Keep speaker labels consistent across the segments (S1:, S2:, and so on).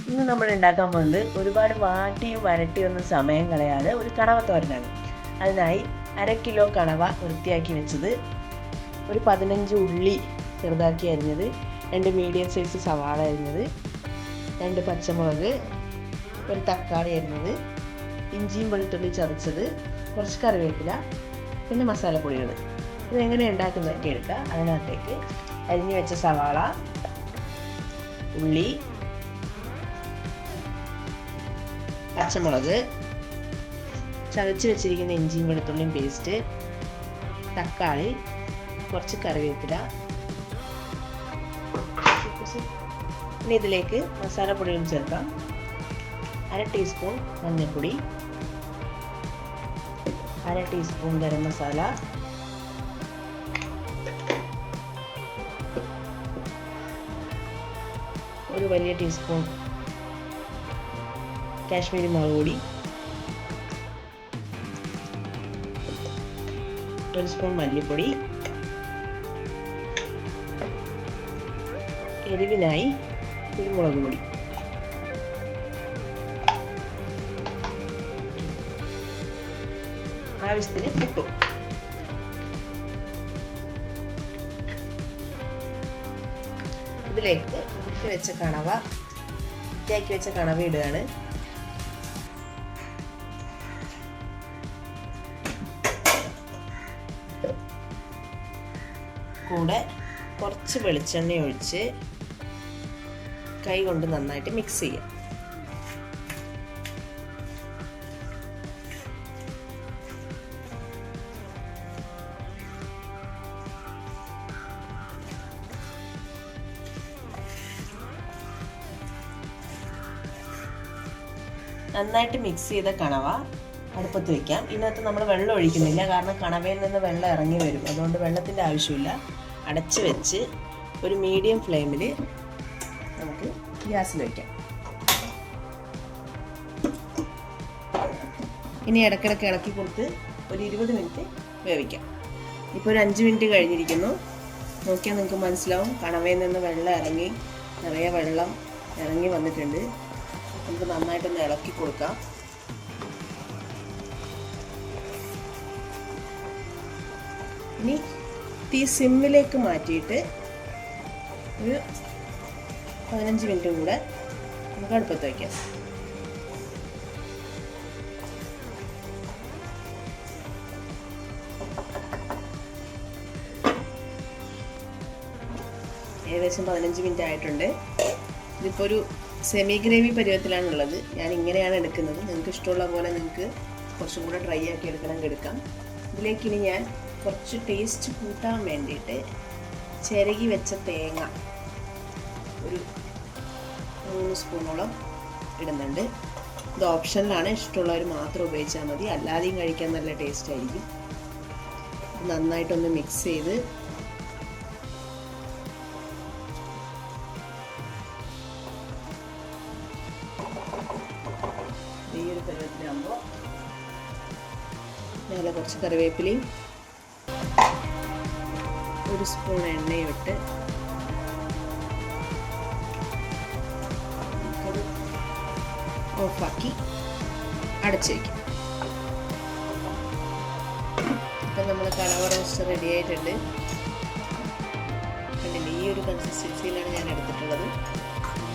S1: ഇന്ന് നമ്മൾ ഉണ്ടാക്കാൻ പോകുന്നത് ഒരുപാട് വാട്ടിയും വരട്ടിയൊന്നും സമയം കളയാതെ ഒരു കണവ തോരനാണ്. അതിനായി 1/2 കിലോ കണവ വൃത്തിയാക്കി വെച്ചത്, ഒരു 15 ഉള്ളി ചെറുതാക്കി അരിഞ്ഞത്, 2 മീഡിയം സൈസ് സവാള അരിഞ്ഞത്, 2 പച്ചമുളക്, ഒരു തക്കാളി അരിഞ്ഞത്, ഇഞ്ചിയും വെളുത്തുള്ളി ചതച്ചത്, കുറച്ച് കറിവേപ്പില, പിന്നെ മസാലപ്പൊടികൾ. ഇതെങ്ങനെ ഉണ്ടാക്കുന്നതൊക്കെ എടുക്കുക. അതിനകത്തേക്ക് അരിഞ്ഞു വെച്ച സവാള, ഉള്ളി, പച്ചമുളക്, ചതച്ച് വെച്ചിരിക്കുന്ന ഇഞ്ചിയും വെളുത്തുള്ളിയും പേസ്റ്റ്, തക്കാളി, കുറച്ച് കറിവേപ്പില. ഇനി ഇതിലേക്ക് മസാലപ്പൊടികൾ ചേർക്കാം. 1/2 ടീസ്പൂൺ മഞ്ഞൾപ്പൊടി, 1/2 ടീസ്പൂൺ ഗരം മസാല, 1 വലിയ ടീസ്പൂൺ കാശ്മീരി മുളക് പൊടി, 1 സ്പൂൺ മല്ലിപ്പൊടി, എരിവിനായി കുരുമുളക് പൊടി. ആവശ്യത്തിന് ഉപ്പ്. ഇതിലേക്ക് വൃത്തിയാക്കി വെച്ച കണവ ഇടുകയാണ്. കൂടെ കുറച്ച് വെളിച്ചെണ്ണ ഒഴിച്ച് കൈ കൊണ്ട് നന്നായിട്ട് മിക്സ് ചെയ്യാം. നന്നായിട്ട് മിക്സ് ചെയ്ത കണവ അടുപ്പത്ത് വയ്ക്കാം. ഇതിനകത്ത് നമ്മൾ വെള്ളം ഒഴിക്കുന്നില്ല, കാരണം കണവയിൽ നിന്ന് വെള്ളം ഇറങ്ങി വരും. അതുകൊണ്ട് വെള്ളത്തിൻ്റെ ആവശ്യമില്ല. അടച്ച് വെച്ച് ഒരു മീഡിയം ഫ്ലെയിമിൽ നമുക്ക് ഗ്യാസിൽ വയ്ക്കാം. ഇനി ഇടയ്ക്കിടയ്ക്ക് ഇളക്കി കൊടുത്ത് ഒരു 20 മിനിറ്റ് വേവിക്കാം. ഇപ്പോൾ ഒരു 5 മിനിറ്റ് കഴിഞ്ഞിരിക്കുന്നു. നോക്കിയാൽ നിങ്ങൾക്ക് മനസ്സിലാവും, കണവയിൽ നിന്ന് വെള്ളം ഇറങ്ങി, നിറയെ വെള്ളം ഇറങ്ങി വന്നിട്ടുണ്ട്. നമുക്ക് നന്നായിട്ടൊന്ന് ഇളക്കി കൊടുക്കാം. ഇനി തീ സിമ്മിലേക്ക് മാറ്റിയിട്ട് ഒരു 15 മിനിറ്റും കൂടെ നമുക്ക് അടുപ്പത്ത് വയ്ക്കാം. ഏകദേശം 15 മിനിറ്റ് ആയിട്ടുണ്ട്. ഇതിപ്പോൾ ഒരു സെമി ഗ്രേവി പരുവത്തിലാണുള്ളത്. ഞാൻ ഇങ്ങനെയാണ് എടുക്കുന്നത്. നിങ്ങൾക്ക് ഇഷ്ടമുള്ള പോലെ നിങ്ങൾക്ക് കുറച്ചും കൂടെ ഡ്രൈ ആക്കി എടുക്കാം. ഇതിലേക്ക് ഇനി ഞാൻ കുറച്ച് ടേസ്റ്റ് കൂട്ടാൻ വേണ്ടിയിട്ട് ചിരകി വെച്ച തേങ്ങ ഒരു 3 സ്പൂണോളം ഇടുന്നുണ്ട്. ഇത് ഓപ്ഷനിലാണ്, ഇഷ്ടമുള്ളവർ മാത്രം ഉപയോഗിച്ചാൽ മതി. അല്ലാതെയും കഴിക്കാൻ നല്ല ടേസ്റ്റ് ആയിരിക്കും. നന്നായിട്ടൊന്ന് മിക്സ് ചെയ്ത് ഈ ഒരു പരുവത്തിലാകുമ്പോൾ മേലെ കുറച്ച് കറിവേപ്പിലയും 1 സ്പൂൺ എണ്ണയും ഇട്ട് ഓഫാക്കി അടച്ചു വയ്ക്കും. ഇപ്പം നമ്മൾ കണവ റോസ്റ്റ് റെഡി ആയിട്ടുണ്ട്. കണ്ടില്ലേ, ഈ ഒരു കൺസിസ്റ്റൻസിയിലാണ് ഞാൻ എടുത്തിട്ടുള്ളത്.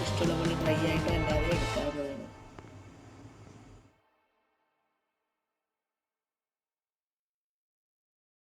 S1: ഇഷ്ടമുള്ള പോലെ ഡ്രൈ ആയിട്ടോ അല്ലാതെ